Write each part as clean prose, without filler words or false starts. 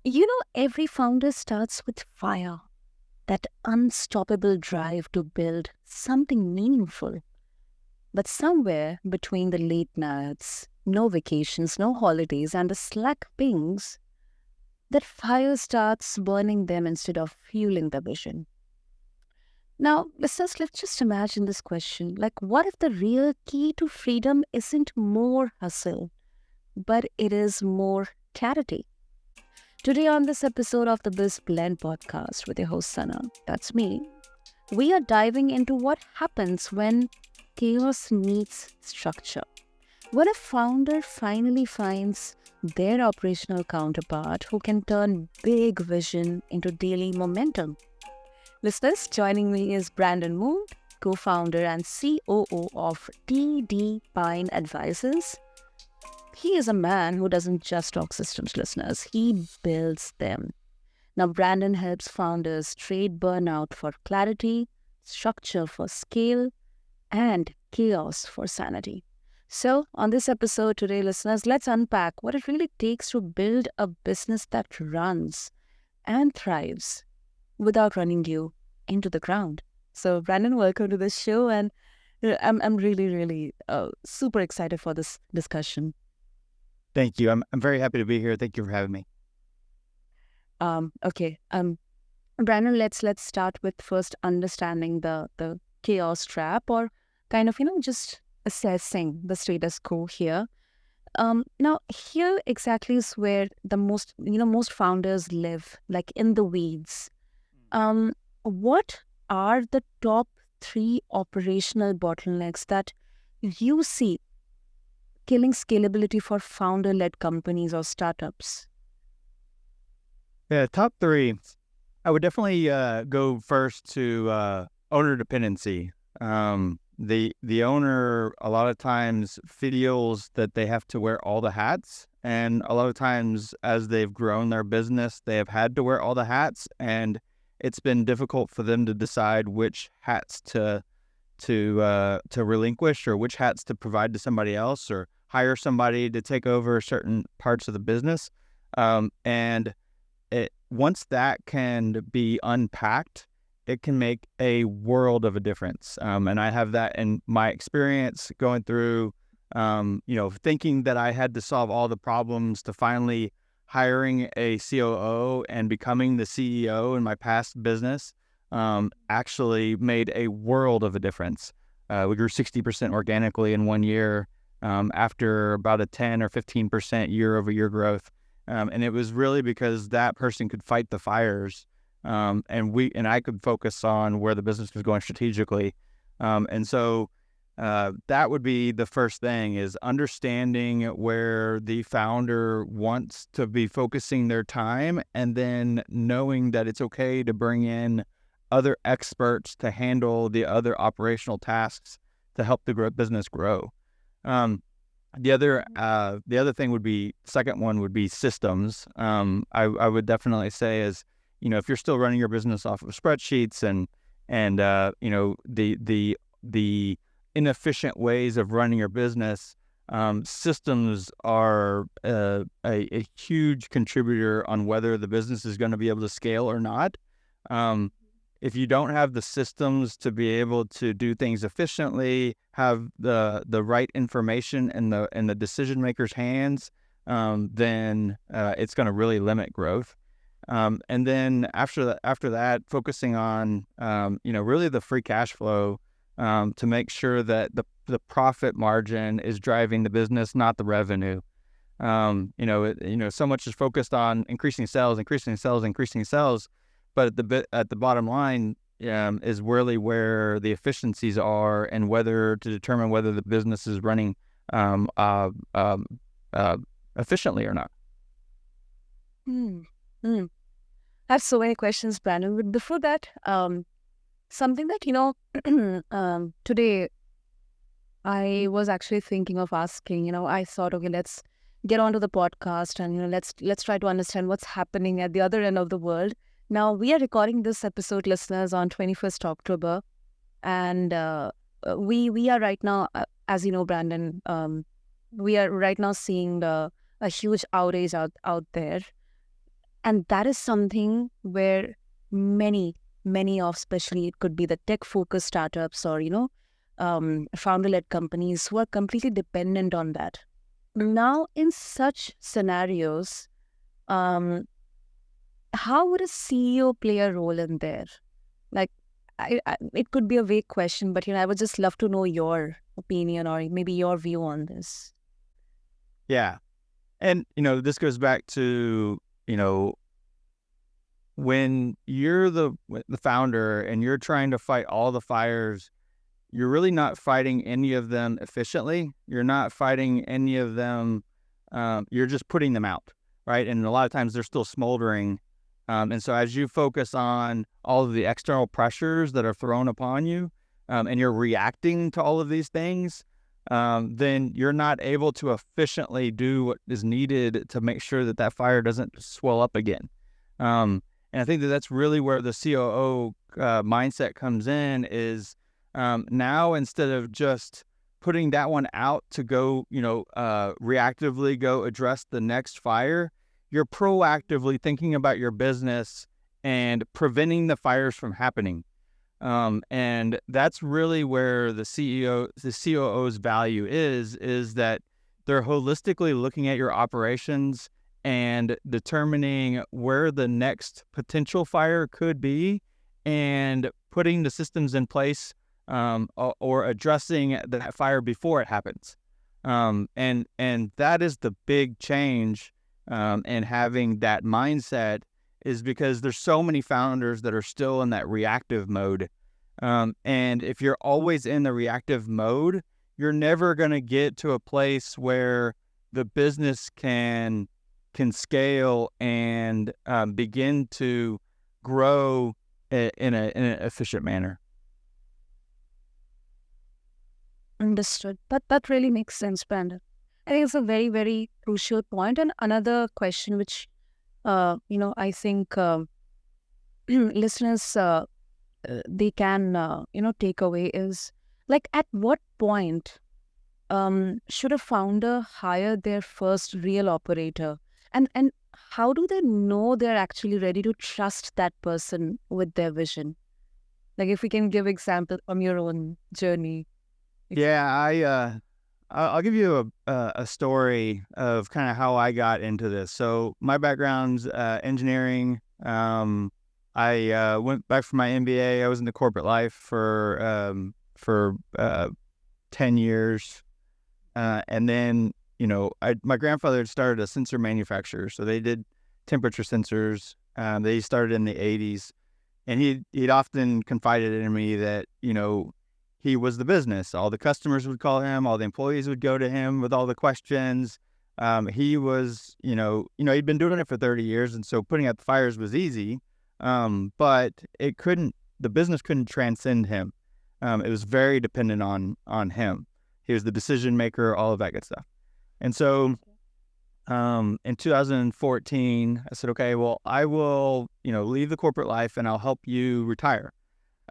Every founder starts with fire, that unstoppable drive to build something meaningful. But somewhere between the late nights, no vacations, no holidays, and the slack pings, that fire starts burning them instead of fueling the vision. Now, let's just imagine this question. Like, what if the real key to freedom isn't more hustle, but it is more clarity? Today, on this episode of the BizBlend podcast with your host Sana, that's me, we are diving into what happens when chaos meets structure. When a founder finally finds their operational counterpart who can turn big vision into daily momentum. Listeners, joining me is Brandon Moon, co-founder and COO of TD Pine Advisors. He is a man who doesn't just talk systems, listeners. He builds them. Now, Brandon helps founders trade burnout for clarity, structure for scale, and chaos for sanity. So, on this episode today, listeners, let's unpack what it really takes to build a business that runs and thrives without running you into the ground. So, Brandon, welcome to the show, and I'm really super excited for this discussion. Thank you. I'm very happy to be here. Thank you for having me. Okay. Brandon, let's start with first understanding the chaos trap, or kind of just assessing the status quo here. Now here exactly is where the most founders live, like in the weeds. What are the top three operational bottlenecks that you see killing scalability for founder-led companies or startups? Yeah, top three. I would definitely go first to owner dependency. The owner a lot of times feels that they have to wear all the hats, and a lot of times as they've grown their business, they have had to wear all the hats, and it's been difficult for them to decide which hats to relinquish or which hats to provide to somebody else or hire somebody to take over certain parts of the business. And once that can be unpacked, it can make a world of a difference. And I have that in my experience going through, thinking that I had to solve all the problems to finally hiring a COO and becoming the CEO in my past business. Actually made a world of a difference. We grew 60% organically in 1 year after about a 10 or 15% year over year growth. And it was really because that person could fight the fires, and I could focus on where the business was going strategically. And so that would be the first thing, is understanding where the founder wants to be focusing their time, and then knowing that it's okay to bring in other experts to handle the other operational tasks to help the business grow. The other thing would be, second one would be systems. I would definitely say is, if you're still running your business off of spreadsheets and the inefficient ways of running your business, systems are a huge contributor on whether the business is going to be able to scale or not. If you don't have the systems to be able to do things efficiently, have the right information in the decision maker's hands, then it's going to really limit growth. And then after that, focusing on really the free cash flow, to make sure that the profit margin is driving the business, not the revenue. So much is focused on increasing sales, but at the bottom line is really where the efficiencies are, and to determine whether the business is running efficiently or not. I have so many questions, Brandon. But before that, something that today I was actually thinking of asking. I thought, okay, let's get onto the podcast and let's try to understand what's happening at the other end of the world. Now, we are recording this episode, listeners, on 21st October. And we are right now, as you know, Brandon, we are right now seeing a huge outage out there. And that is something where many of, especially it could be the tech-focused startups or, founder-led companies who are completely dependent on that. Now, in such scenarios, um, how would a CEO play a role in there? Like, it could be a vague question, but I would just love to know your opinion or maybe your view on this. Yeah. And, this goes back to, when you're the founder and you're trying to fight all the fires, you're really not fighting any of them efficiently. You're not fighting any of them. You're just putting them out, right? And a lot of times they're still smoldering. And so as you focus on all of the external pressures that are thrown upon you, and you're reacting to all of these things, then you're not able to efficiently do what is needed to make sure that that fire doesn't swell up again. And I think that that's really where the COO mindset comes in is now instead of just putting that one out to go, reactively go address the next fire, you're proactively thinking about your business and preventing the fires from happening. And that's really where the COO's value is that they're holistically looking at your operations and determining where the next potential fire could be and putting the systems in place or addressing that fire before it happens. And that is the big change in having that mindset is because there's so many founders that are still in that reactive mode. And if you're always in the reactive mode, you're never going to get to a place where the business can scale and begin to grow in an efficient manner. Understood. That really makes sense, Brandon. I think it's a very, very crucial point. And another question which, I think listeners, they can, take away is like, at what point should a founder hire their first real operator? And how do they know they're actually ready to trust that person with their vision? Like, if we can give example from your own journey. Yeah, I'll give you a story of kind of how I got into this. So my background's engineering. I went back for my MBA. I was in the corporate life for 10 years. And then, my grandfather had started a sensor manufacturer. So they did temperature sensors. They started in the 80s. And he'd often confided in me that, he was the business. All the customers would call him. All the employees would go to him with all the questions. He was, he'd been doing it for 30 years. And so putting out the fires was easy. But the business couldn't transcend him. It was very dependent on him. He was the decision maker, all of that good stuff. And so in 2014, I said, okay, well, I will, leave the corporate life and I'll help you retire.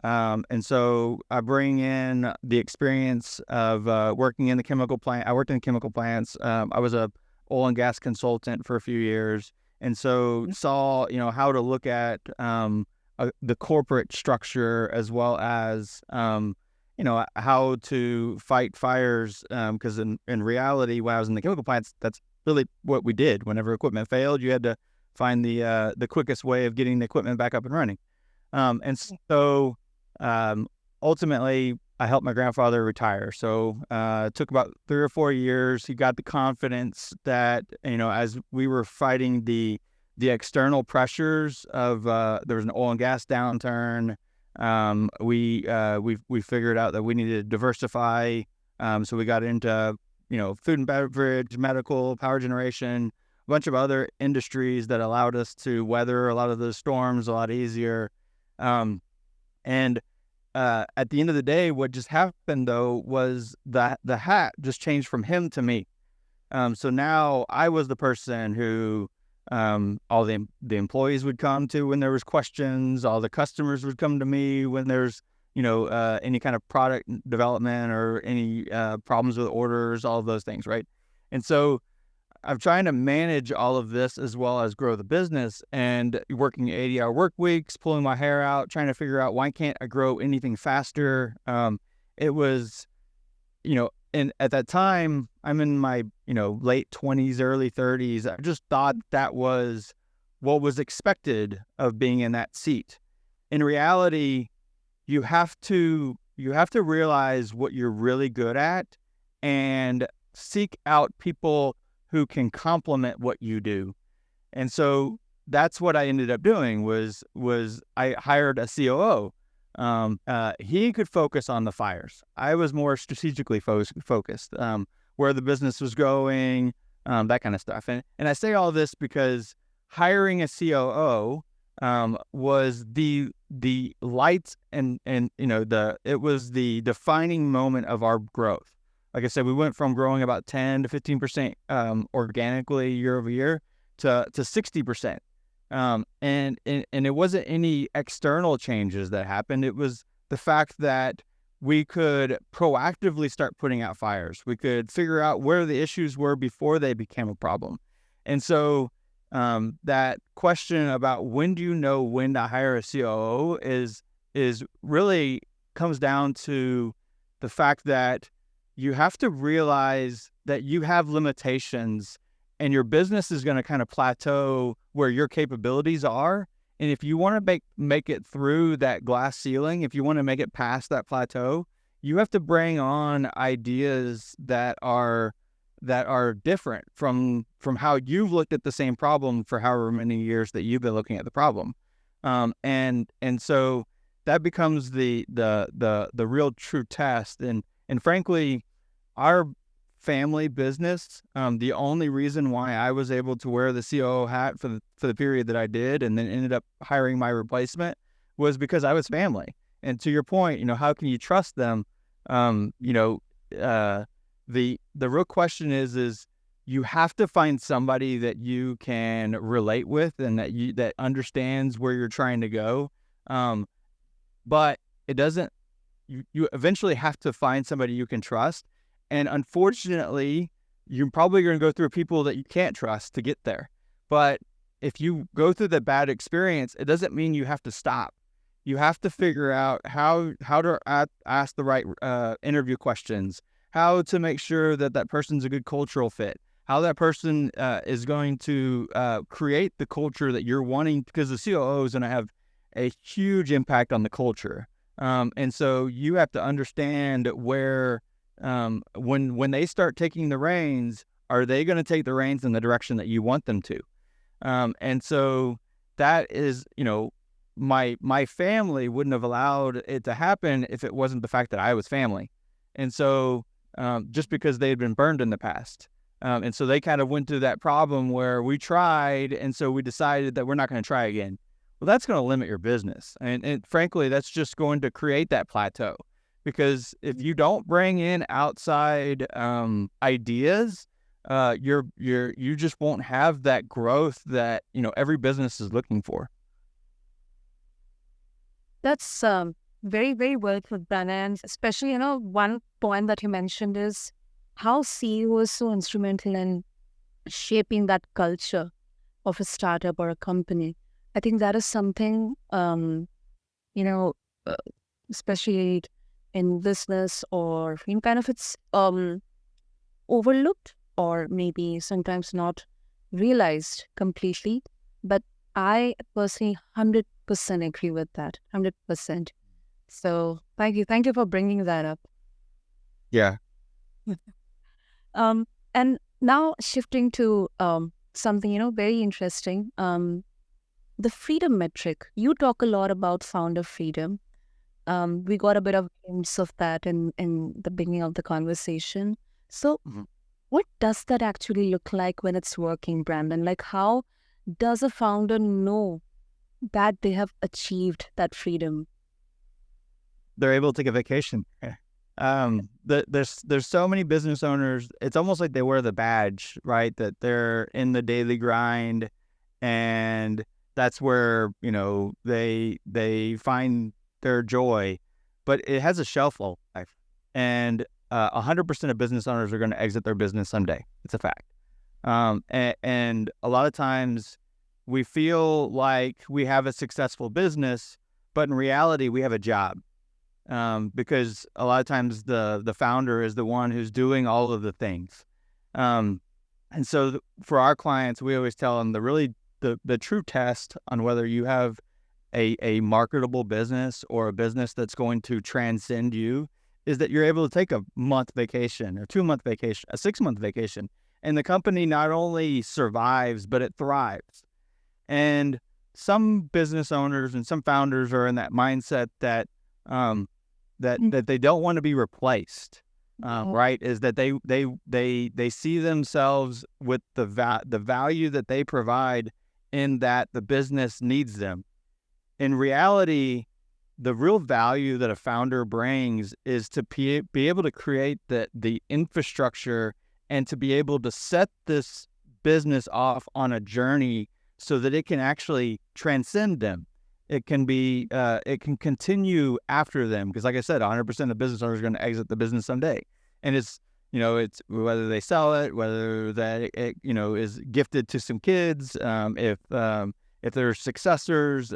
And so I bring in the experience of working in the chemical plant. I worked in chemical plants. I was a oil and gas consultant for a few years. And so saw, how to look at the corporate structure as well as, how to fight fires. Because in reality, when I was in the chemical plants, that's really what we did. Whenever equipment failed, you had to find the quickest way of getting the equipment back up and running. And so ultimately, I helped my grandfather retire. So it took about 3 or 4 years. He got the confidence that, as we were fighting the external pressures of there was an oil and gas downturn. We figured out that we needed to diversify. So we got into food and beverage, medical, power generation, a bunch of other industries that allowed us to weather a lot of those storms a lot easier. And at the end of the day, what just happened though was that the hat just changed from him to me. So now I was the person who all the employees would come to when there was questions. All the customers would come to me when there's any kind of product development or any problems with orders, all of those things, right? And so I'm trying to manage all of this as well as grow the business, and working 80-hour work weeks, pulling my hair out, trying to figure out why can't I grow anything faster. It was, and at that time, I'm in my, late 20s, early 30s. I just thought that was what was expected of being in that seat. In reality, you have to realize what you're really good at and seek out people who can complement what you do. And so that's what I ended up doing was I hired a COO. He could focus on the fires. I was more strategically focused, where the business was going, that kind of stuff. And I say all this because hiring a COO was the lights and it was the defining moment of our growth. Like I said, we went from growing about 10 to 15% organically year over year to 60%. And it wasn't any external changes that happened. It was the fact that we could proactively start putting out fires. We could figure out where the issues were before they became a problem. And so that question about when do you know when to hire a COO is really comes down to the fact that you have to realize that you have limitations and your business is going to kind of plateau where your capabilities are. And if you want to make it through that glass ceiling, if you want to make it past that plateau, you have to bring on ideas that are different from how you've looked at the same problem for however many years that you've been looking at the problem. And so that becomes the real true test. And frankly, our family business, the only reason why I was able to wear the COO hat for the period that I did, and then ended up hiring my replacement, was because I was family. And to your point, how can you trust them? The real question is you have to find somebody that you can relate with and that understands where you're trying to go. But it doesn't. You eventually have to find somebody you can trust. And unfortunately, you're probably going to go through people that you can't trust to get there. But if you go through the bad experience, it doesn't mean you have to stop. You have to figure out how to ask the right interview questions, how to make sure that person's a good cultural fit, how that person is going to create the culture that you're wanting, because the COO is going to have a huge impact on the culture. And so you have to understand where, when they start taking the reins, are they going to take the reins in the direction that you want them to? And so that is, my family wouldn't have allowed it to happen if it wasn't the fact that I was family. And so, just because they had been burned in the past. And so they kind of went through that problem where we tried, and so we decided that we're not going to try again. Well, that's going to limit your business. And frankly, that's just going to create that plateau. Because if you don't bring in outside ideas, you just won't have that growth that every business is looking for. That's very, very well put, Brandon. Especially, one point that you mentioned is how CEO is so instrumental in shaping that culture of a startup or a company. I think that is something, especially in business, or kind of it's overlooked or maybe sometimes not realized completely. But I personally 100% agree with that, 100%. So thank you for bringing that up. Yeah. And now shifting to something very interesting. The freedom metric. You talk a lot about founder freedom. We got a bit of glimpse of that in the beginning of the conversation. So what does that actually look like when it's working, Brandon? Like, how does a founder know that they have achieved that freedom? They're able to take a vacation. There's so many business owners. It's almost like they wear the badge, right? That they're in the daily grind, and that's where they find their joy. But it has a shelf life, and 100% of business owners are going to exit their business someday. It's a fact. And a lot of times we feel like we have a successful business, but in reality, we have a job. Because a lot of times the founder is the one who's doing all of the things. And so for our clients, we always tell them the true test on whether you have a marketable business or a business that's going to transcend you is that you're able to take a month vacation or 2-month vacation, a 6-month vacation. And the company not only survives, but it thrives. And some business owners and some founders are in that mindset that that they don't want to be replaced. Right? Is that they see themselves with the value that they provide in that the business needs them. In reality, the real value that a founder brings is to be able to create the infrastructure and to be able to set this business off on a journey so that it can actually transcend them. It can continue after them. Because like I said, 100% of business owners are going to exit the business someday. And it's whether they sell it, whether that it is gifted to some kids, if they're successors,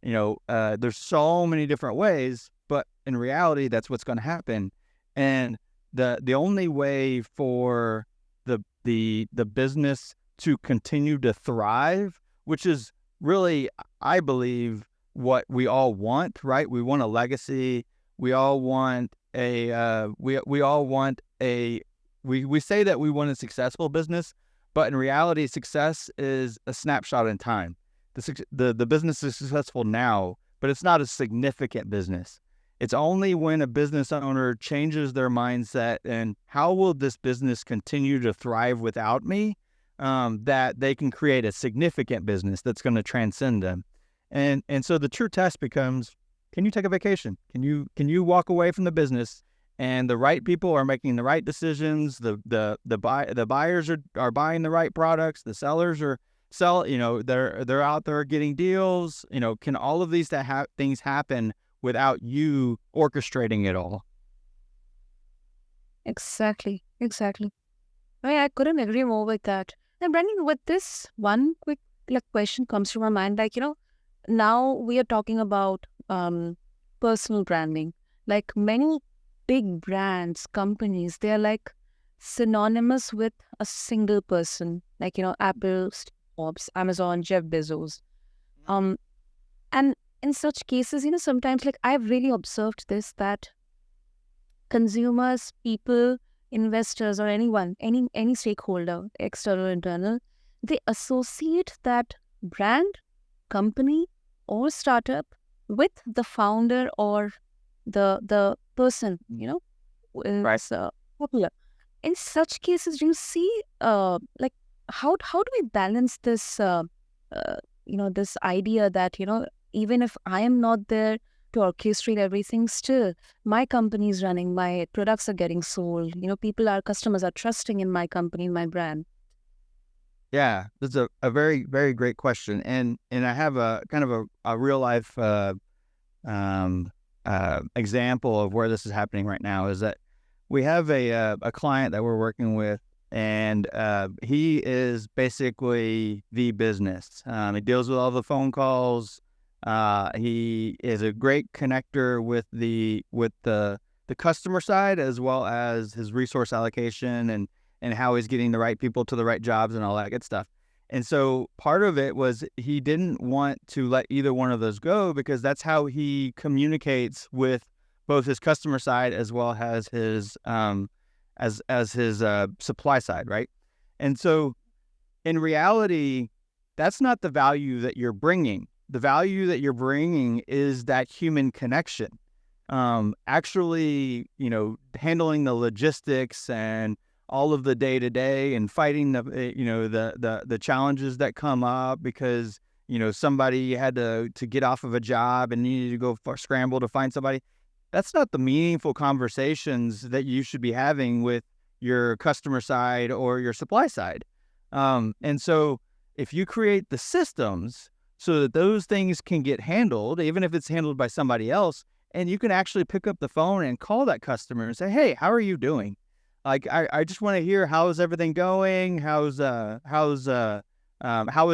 there's so many different ways, but in reality, that's what's going to happen. And the only way for the business to continue to thrive, which is really, I believe, what we all want, right? We want a legacy. We all want we say that we want a successful business, but in reality, success is a snapshot in time. The business is successful now, but it's not a significant business. It's only when a business owner changes their mindset and how will this business continue to thrive without me, that they can create a significant business that's going to transcend them. And so the true test becomes, can you take a vacation? Can you walk away from the business and the right people are making the right decisions? The buyers are buying the right products. The sellers are they're out there getting deals. Can all of these things happen without you orchestrating it all? Exactly. I couldn't agree more with that. And Brandon, with this, one quick question comes to my mind. Now we are talking about personal branding. Like many big brands, companies, they are like synonymous with a single person. Apple, Steve Jobs, Amazon, Jeff Bezos. And in such cases, sometimes I've really observed this, that consumers, people, investors, or anyone, any stakeholder, external, internal, they associate that brand, company, or startup with the founder or the person, Right. is popular. In such cases, do you see how do we balance this this idea that even if I am not there to orchestrate everything, still my company is running, my products are getting sold, customers are trusting in my company, my brand. Yeah, that's a very, very great question. And I have a kind of a real life example of where this is happening right now. Is that we have a client that we're working with, and he is basically the business. He deals with all the phone calls. He is a great connector with the customer side, as well as his resource allocation and how he's getting the right people to the right jobs and all that good stuff. And so part of it was he didn't want to let either one of those go, because that's how he communicates with both his customer side as well as his supply side, right? And so in reality, that's not the value that you're bringing. The value that you're bringing is that human connection. Actually, handling the logistics and all of the day-to-day and fighting the challenges that come up because somebody had to get off of a job and needed to go scramble to find somebody. That's not the meaningful conversations that you should be having with your customer side or your supply side. And so if you create the systems so that those things can get handled, even if it's handled by somebody else, and you can actually pick up the phone and call that customer and say, hey, how are you doing? Like, I just want to hear, how's everything going? How was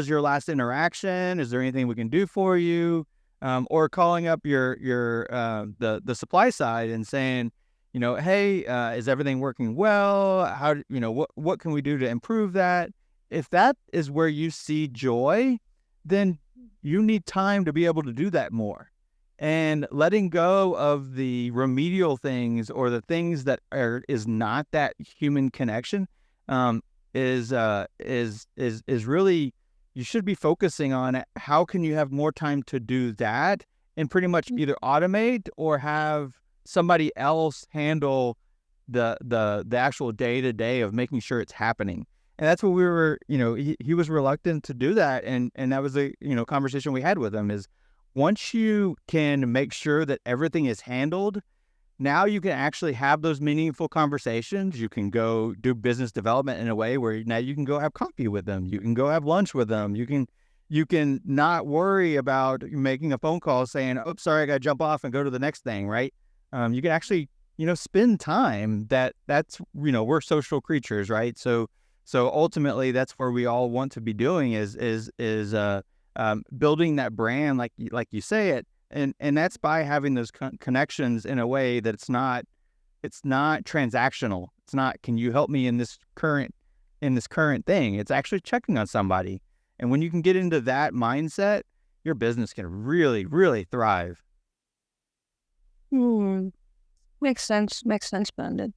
your last interaction? Is there anything we can do for you? Or calling up the supply side and saying, hey, is everything working well? What can we do to improve that? If that is where you see joy, then you need time to be able to do that more. And letting go of the remedial things or the things that is not that human connection, is really, you should be focusing on how can you have more time to do that, and pretty much either automate or have somebody else handle the actual day-to-day of making sure it's happening. And that's what we were, he was reluctant to do that. And that was a, conversation we had with him is, once you can make sure that everything is handled, now you can actually have those meaningful conversations. You can go do business development in a way where now you can go have coffee with them. You can go have lunch with them. You can not worry about making a phone call saying, oh, sorry, I got to jump off and go to the next thing, right? You can actually, spend time that's, we're social creatures, right? So ultimately that's where we all want to be doing is building that brand, like you say it, and that's by having those connections in a way that it's not transactional. It's not, can you help me in this current thing? It's actually checking on somebody. And when you can get into that mindset, your business can really, really thrive. Makes sense, Brandon.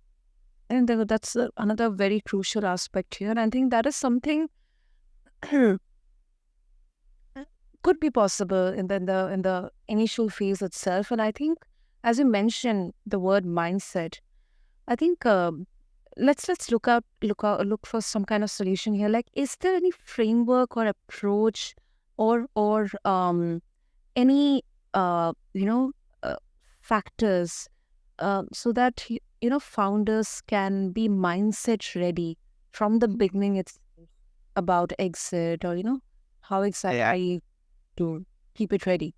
And that's another very crucial aspect here. And I think that is something could be possible in the initial phase itself. And I think, as you mentioned, the word mindset, I think let's look for some kind of solution here. Like, is there any framework or approach or any factors so that founders can be mindset ready from the beginning? It's about exit, or how exactly are you to keep it ready?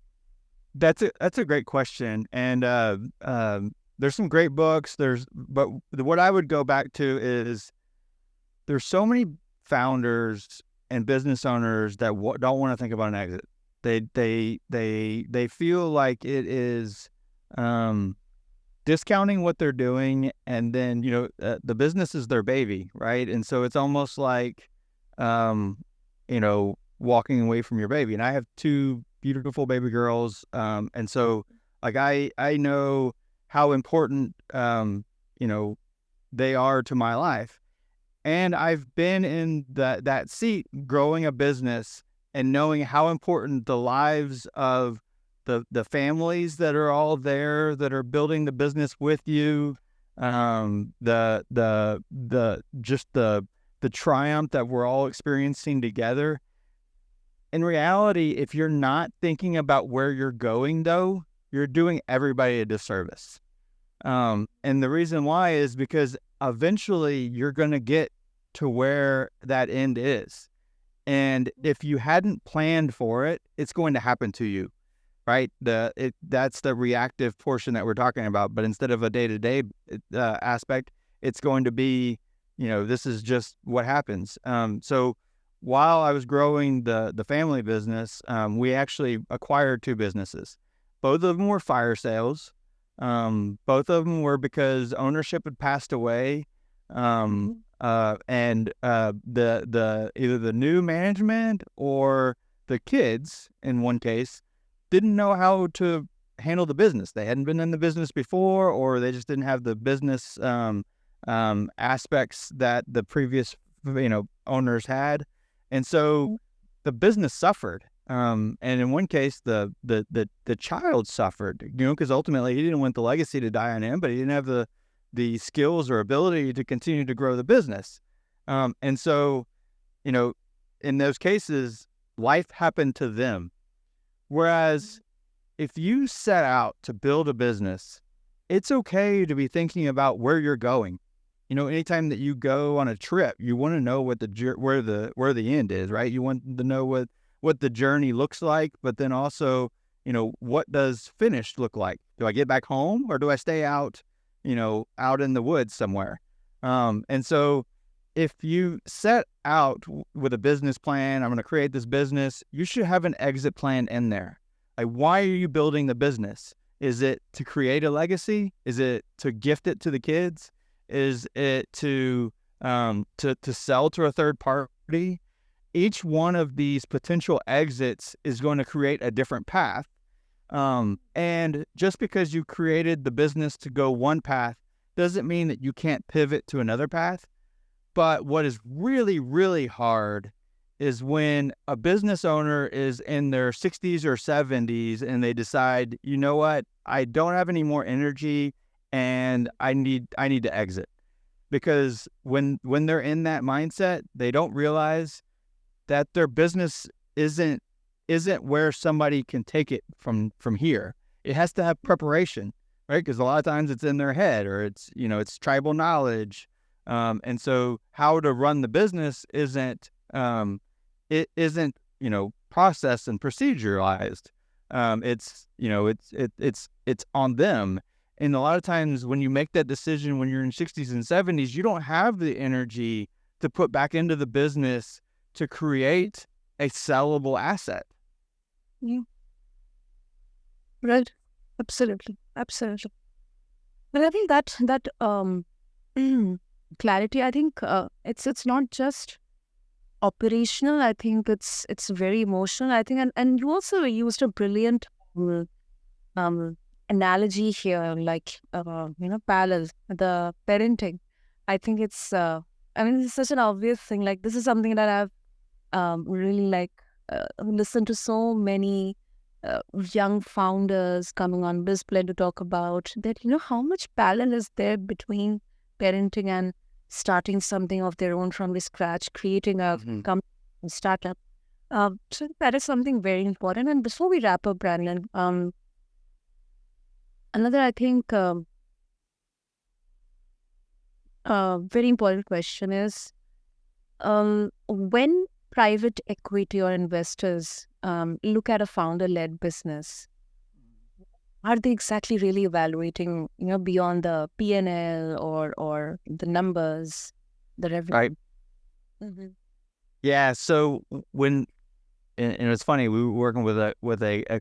That's a great question, and there's some great books. But what I would go back to is, there's so many founders and business owners that don't want to think about an exit. They feel like it is discounting what they're doing, and then the business is their baby, right? And so it's almost like walking away from your baby. And I have two beautiful baby girls, and so like I know how important they are to my life, and I've been in that seat growing a business and knowing how important the lives of the families that are all there that are building the business with you, the triumph that we're all experiencing together. In reality, if you're not thinking about where you're going, though, you're doing everybody a disservice. And the reason why is because eventually you're going to get to where that end is. And if you hadn't planned for it, it's going to happen to you, right? That's the reactive portion that we're talking about. But instead of a day-to-day aspect, it's going to be, this is just what happens. So while I was growing the family business, we actually acquired two businesses. Both of them were fire sales. Both of them were because ownership had passed away, and the either the new management or the kids, in one case, didn't know how to handle the business. They hadn't been in the business before, or they just didn't have the business aspects that the previous owners had. And so the business suffered. And in one case, the child suffered, because ultimately he didn't want the legacy to die on him, but he didn't have the skills or ability to continue to grow the business. And so, in those cases, life happened to them. Whereas if you set out to build a business, it's okay to be thinking about where you're going. Anytime that you go on a trip, you want to know where the end is, right? You want to know what the journey looks like, but then also, what does finished look like? Do I get back home, or do I stay out in the woods somewhere? And so if you set out with a business plan, I'm going to create this business, you should have an exit plan in there. Like, why are you building the business? Is it to create a legacy? Is it to gift it to the kids? Is it to sell to a third party? Each one of these potential exits is going to create a different path. And just because you created the business to go one path doesn't mean that you can't pivot to another path. But what is really, really hard is when a business owner is in their 60s or 70s and they decide, you know what, I don't have any more energy and I need to exit. Because when they're in that mindset, they don't realize that their business isn't where somebody can take it from here. It has to have preparation, right? Because a lot of times it's in their head, or it's tribal knowledge. And so how to run the business isn't processed and proceduralized. It's on them. And a lot of times when you make that decision when you're in 60s and 70s, you don't have the energy to put back into the business to create a sellable asset. Yeah. Right. Absolutely. Absolutely. But I think that clarity, I think it's not just operational. I think it's very emotional. I think, and you also used a brilliant analogy here, like parallel the parenting. I think it's it's such an obvious thing. Like, this is something that I've really listened to so many young founders coming on BizBlend to talk about that. How much parallel is there between parenting and starting something of their own from the scratch, creating a company, startup. So that is something very important. And before we wrap up, Brandon, another, I think, very important question is, when private equity or investors look at a founder-led business, are they exactly really evaluating, beyond the P&L or the numbers, the revenue? Right. Mm-hmm. Yeah. So and it's funny, we were working with a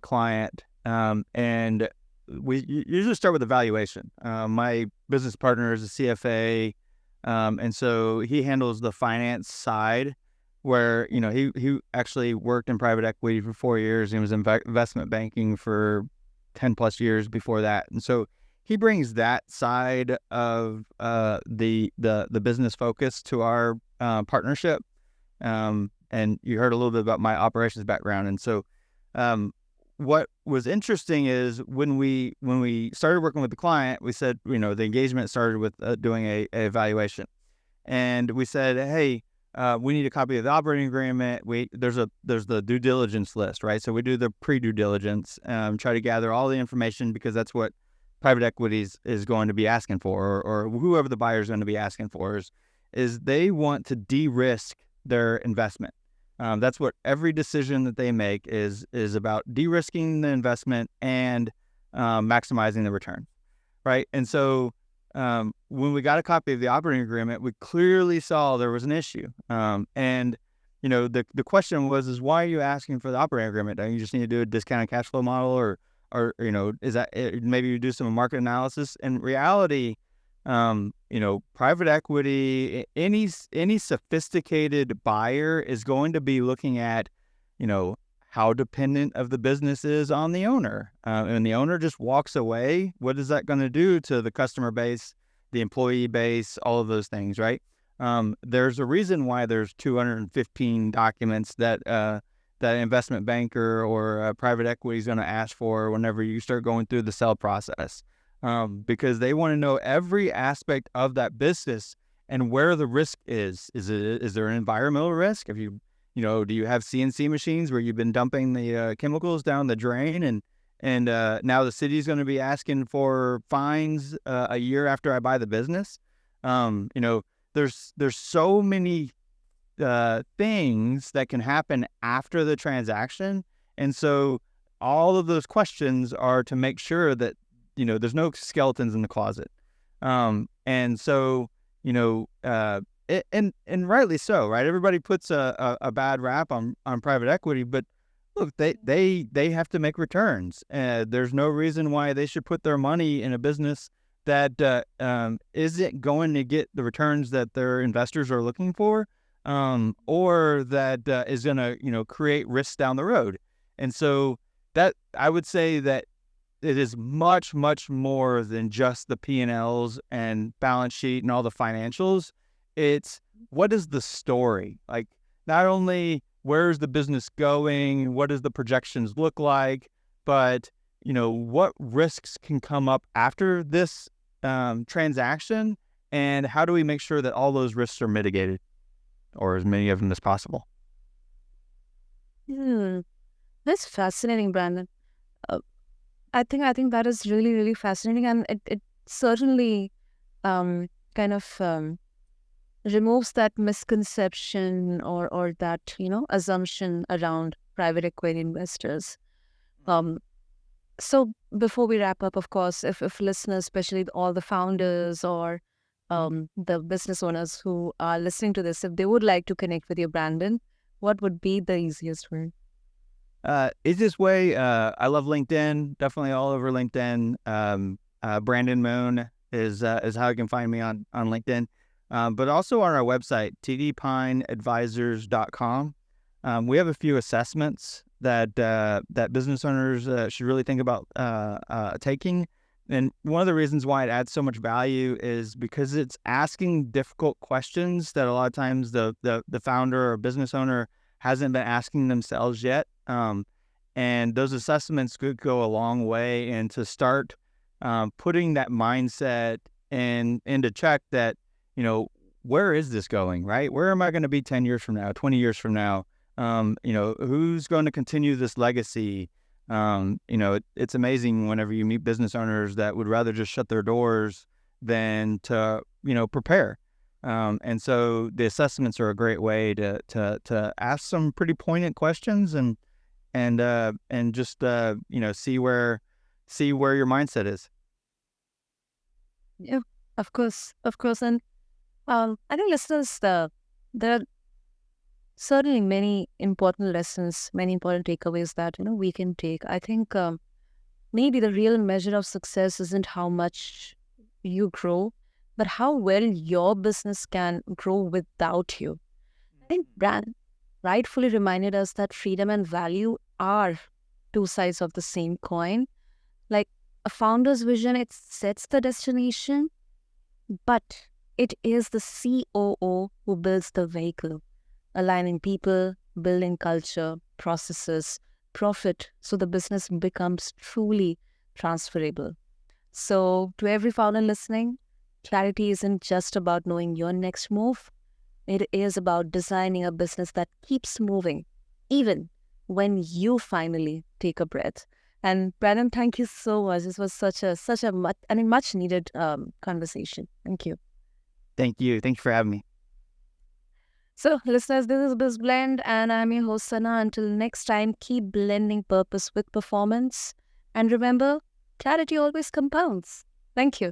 client, and we usually start with evaluation. My business partner is a CFA, and so he handles the finance side, where he actually worked in private equity for 4 years. He was in investment banking for 10 plus years before that, and so he brings that side of the business focus to our partnership. And you heard a little bit about my operations background, and so what was interesting is when we started working with the client, we said, the engagement started with doing a evaluation, and we said, hey, we need a copy of the operating agreement. There's the due diligence list, right? So we do the pre-due diligence, try to gather all the information, because that's what private equities is going to be asking for, or whoever the buyer is going to be asking for, is they want to de-risk their investment. That's what every decision that they make is about, de-risking the investment and maximizing the return, right? And so when we got a copy of the operating agreement, we clearly saw there was an issue. And the question was, why are you asking for the operating agreement? Don't you just need to do a discounted cash flow model, or is that maybe you do some market analysis? In reality, private equity, any sophisticated buyer is going to be looking at, how dependent of the business is on the owner. And the owner just walks away, what is that going to do to the customer base, the employee base, all of those things, right? There's a reason why there's 215 documents that that investment banker or private equity is going to ask for whenever you start going through the sell process. Because they want to know every aspect of that business and where the risk is. Is there an environmental risk? If do you have CNC machines where you've been dumping the chemicals down the drain, and now the city's going to be asking for fines a year after I buy the business? There's so many things that can happen after the transaction, and so all of those questions are to make sure that there's no skeletons in the closet. And so and rightly so, right? Everybody puts a bad rap on private equity, but look, they have to make returns. There's no reason why they should put their money in a business that isn't going to get the returns that their investors are looking for, or that is going to create risks down the road. And so that I would say that it is much, much more than just the P&Ls and balance sheet and all the financials. It's what is the story? Like, not only where's the business going, what does the projections look like, but what risks can come up after this transaction, and how do we make sure that all those risks are mitigated, or as many of them as possible? That's fascinating, Brandon. I think that is really, really fascinating, and it certainly kind of removes that misconception or that assumption around private equity investors. So before we wrap up, of course, if listeners, especially all the founders or the business owners who are listening to this, if they would like to connect with you, Brandon, what would be the easiest way? Easiest way, I love LinkedIn, definitely all over LinkedIn. Brandon Moon is how you can find me on LinkedIn, but also on our website, tdpineadvisors.com. We have a few assessments that business owners should really think about taking. And one of the reasons why it adds so much value is because it's asking difficult questions that a lot of times the founder or business owner hasn't been asking themselves yet. And those assessments could go a long way and to start putting that mindset into check that, where is this going, right? Where am I going to be 10 years from now, 20 years from now? Who's going to continue this legacy? It's amazing whenever you meet business owners that would rather just shut their doors than to, prepare. And so the assessments are a great way to ask some pretty poignant questions and just see where your mindset is. Yeah, of course, and I think listeners, there are certainly many important lessons, many important takeaways that we can take. I think maybe the real measure of success isn't how much you grow, but how well your business can grow without you. I think Brand rightfully reminded us that freedom and value are two sides of the same coin. Like a founder's vision, it sets the destination, but it is the COO who builds the vehicle, aligning people, building culture, processes, profit, so the business becomes truly transferable. So, to every founder listening, clarity isn't just about knowing your next move. It is about designing a business that keeps moving, even when you finally take a breath. And Brandon, thank you so much. This was such a much needed conversation. Thank you. Thank you. Thank you for having me. So, listeners, this is BizBlend, and I'm your host, Sana. Until next time, keep blending purpose with performance. And remember, clarity always compounds. Thank you.